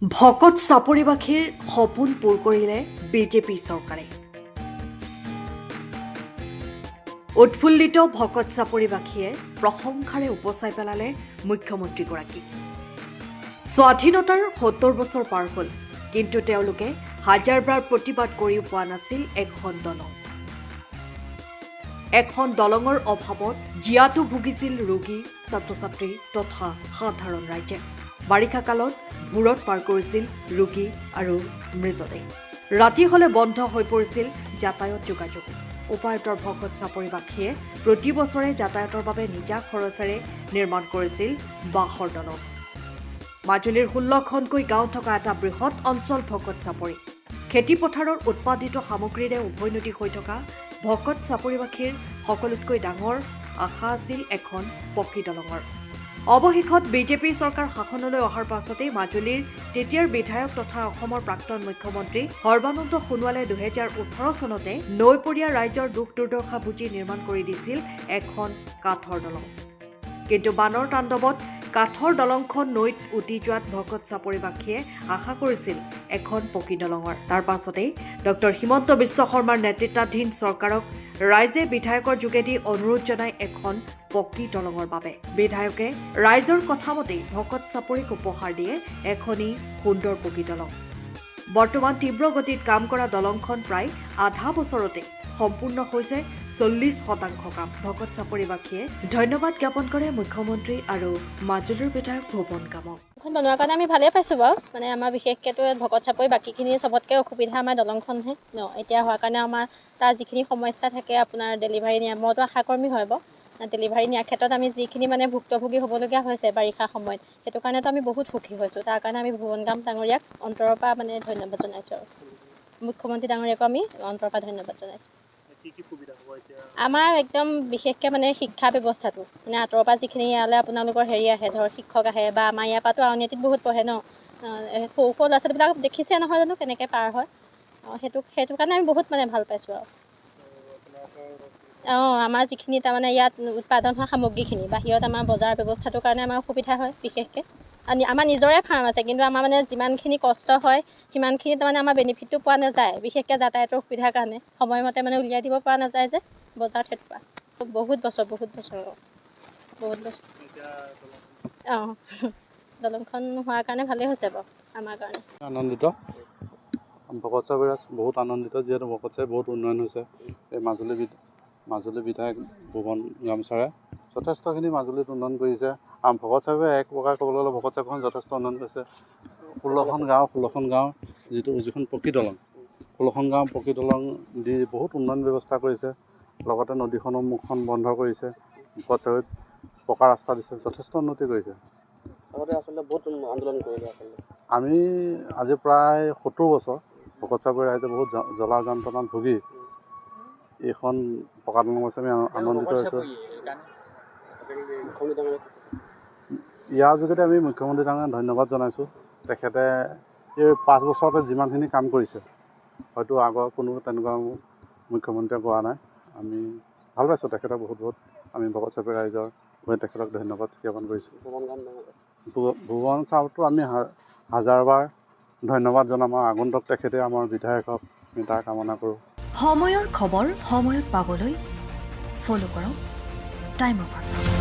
ভকত চাপৰিবাসীৰ সপোন পূৰ কৰিলে বিজেপি চৰকাৰে। উৎফুল্লিত ভকত চাপৰিবাসীয়ে প্ৰশংসাৰে উপচাই পেলালে মুখ্যমন্ত্ৰীগৰাকীক। স্বাধীনতাৰ ৭০ বছৰ পাৰ হ'ল, কিন্তু তেওঁলোকে হাজাৰবাৰ প্ৰতিবাদ কৰিও পোৱা নাছিল এখন দলঙৰ অভাৱত জীয়াতু ভুগিছিল ৰোগী, ছাত্ৰ ছাত্ৰী তথা সাধাৰণ ৰাইজে। বাৰিষা কালত ভূৰত পাৰ কৰিছিল ৰোগী আৰু মৃতদেহ। ৰাতি হলে বন্ধ হৈ পৰিছিল যাতায়াত যোগাযোগ। উপায়ুক্তৰ ভকত চাপৰিবাসীয়ে প্ৰতি বছৰে যাতায়াতৰ বাবে নিজা খৰচেৰে নিৰ্মাণ কৰিছিল বাঁহৰ দলং। মাজুলীৰ 16খনকৈ গাঁও থকা এটা বৃহৎ অঞ্চল ভকত চাপৰি। খেতিপথাৰৰ উৎপাদিত সামগ্ৰীৰে উভৈনদী হৈ থকা ভকত চাপৰিবাসীৰ সকলোতকৈ ডাঙৰ আশা আছিল এখন পকী দলঙৰ। অৱশেষত বিজেপি চৰকাৰ শাসনলৈ অহাৰ পাছতেই মাজুলীৰ তেতিয়াৰ বিধায়ক তথা অসমৰ প্ৰাক্তন মুখ্যমন্ত্ৰী সৰ্বানন্দ সোণোৱালে 2018 চনতে নৈপৰীয়া ৰাইজৰ দুখ দুৰ্দশা বুজি নিৰ্মাণ কৰি দিছিল এখন কাঠৰ দলং। কিন্তু বানৰ তাণ্ডৱত কাঠৰ দলংখন নৈত উটি যোৱাত ভকত চাপৰিবাসীয়ে আশা কৰিছিল এখন পকী দলঙৰ। তাৰ পাছতেই ডক্টৰ হিমন্ত বিশ্ব শৰ্মাৰ নেতৃত্বাধীন চৰকাৰক ৰাইজে বিধায়কৰ যোগেদি অনুৰোধ জনাই এখন পকী দলঙৰ বাবে। বিধায়কে ৰাইজৰ কথামতেই ভকত চাপৰিক উপহাৰ দিয়ে এখনি সুন্দৰ পকী দলং। বৰ্তমান তীব্ৰ গতিত কাম কৰা দলংখন প্ৰায় আধা বছৰতে সম্পূৰ্ণ হৈছে 40% কাম। ভকত চাপৰিবাসীয়ে ধন্যবাদ জ্ঞাপন কৰে মুখ্যমন্ত্ৰী আৰু মাজুলীৰ বিধায়ক ভুৱন গামক। বনোৱাৰ কাৰণে আমি ভালেই পাইছোঁ বাৰু। মানে বিশেষকৈতো ভকত চাপৰি বাকীখিনি চবতকৈ অসুবিধা আমাৰ দলংখনহে এতিয়া হোৱাৰ কাৰণে আমাৰ তাৰ যিখিনি সমস্যা থাকে আপোনাৰ ডেলিভাৰী নিয়া, মইতো আশাকৰ্মী হয় বাৰু, ডেলিভাৰী নিয়াৰ ক্ষেত্ৰত আমি যিখিনি মানে ভুক্তভোগী হ'বলগীয়া হৈছে বাৰিষা সময়ত, সেইটো কাৰণেতো আমি বহুত সুখী হৈছোঁ। তাৰ কাৰণে আমি ভুৱন গাম ডাঙৰীয়াক অন্তৰৰ পৰা মানে ধন্যবাদ জনাইছোঁ আৰু মুখ্যমন্ত্ৰী ডাঙৰীয়াকো আমি অন্তৰৰ পৰা ধন্যবাদ জনাইছোঁ। আমাৰ একদম বিশেষকৈ মানে শিক্ষা ব্যৱস্থাটো মানে আঁতৰৰ পৰা যিখিনি ইয়ালৈ আপোনালোকৰ আহে, ধৰ শিক্ষক আহে বা আমাৰ ইয়াৰ পৰাতো আউনীআটীত বহুত পঢ়ে ন, সৰু সৰু ল'ৰা ছোৱালীবিলাক দেখিছে নহয় জানো কেনেকৈ পাৰ হয়। সেইটো কাৰণে আমি বহুত মানে ভাল পাইছোঁ আৰু আমাৰ যিখিনি তাৰমানে ইয়াত উৎপাদন হোৱা সামগ্ৰীখিনি বাহিৰত আমাৰ বজাৰ ব্যৱস্থাটোৰ কাৰণে আমাৰ অসুবিধা হয়। বিশেষকৈ আমাৰ নিজৰে ফাৰ্ম আছে, কিন্তু আমাৰ মানে যিমানখিনি কষ্ট হয় সিমানখিনি তাৰমানে আমাৰ বেনিফিটটো পোৱা নাযায়। বিশেষকৈ যাতায়াতৰ সুবিধাৰ কাৰণে সময়মতে মানে উলিয়াই দিব পৰা নাযায় যে বজাৰত। সেইটো বহুত বছৰ দলংখন হোৱাৰ কাৰণে ভালেই হৈছে বাৰু আমাৰ কাৰণে। আনন্দিত ভকত চাপৰি বহুত আনন্দিত, যিহেতু ভকত চাপৰি বহুত উন্নয়ন হৈছে। এই মাজুলী বিধায়ক ভুৱন গাম ছাৰে যথেষ্টখিনি মাজুলীত উন্নয়ন কৰিছে। ভকত চাপৰি এক প্ৰকাৰ ক'বলৈ গ'লে ভকত চাপৰিখন যথেষ্ট উন্নয়ন কৰিছে। 16খন গাঁও যিখন পকী দলং, 16খন গাঁও পকী দলং দি বহুত উন্নয়ন ব্যৱস্থা কৰিছে। লগতে নদীখনৰ মুখখন বন্ধ কৰিছে, ভকত চাপৰিত পকা ৰাস্তা দিছে, যথেষ্ট উন্নতি কৰিছে। আচলতে বহুত আন্দোলন কৰিলে আমি আজি প্ৰায় 70 বছৰ ভকত চাপৰি ৰাইজে বহুত জ্বলা যন্ত্ৰণাত ভুগি এইখন পকা দলং হৈছে। আমি আনন্দিত হৈছোঁ। ইয়াৰ যোগেদি আমি মুখ্যমন্ত্ৰী ডাঙৰীয়াক ধন্যবাদ জনাইছোঁ। তেখেতে এই 5 বছৰতে যিমানখিনি কাম কৰিছে হয়তো আগৰ কোনো তেনেকুৱা মুখ্যমন্ত্ৰীয়ে কৰা নাই। আমি ভাল পাইছোঁ তেখেতক বহুত আমি ভকত চাপৰি ৰাইজৰ হৈ তেখেতক ধন্যবাদ জ্ঞাপন কৰিছোঁ। ভুৱন চাপৰিটো আমি হাজাৰবাৰ ধন্যবাদ জনাম আৰু আগন্তুক তেখেতে আমাৰ বিধায়ক হওক, আমি তাৰ কামনা কৰোঁ। সময়ৰ খবৰ সময়ত পাবলৈ ফ'ল' কৰক টাইম অফ আছাম।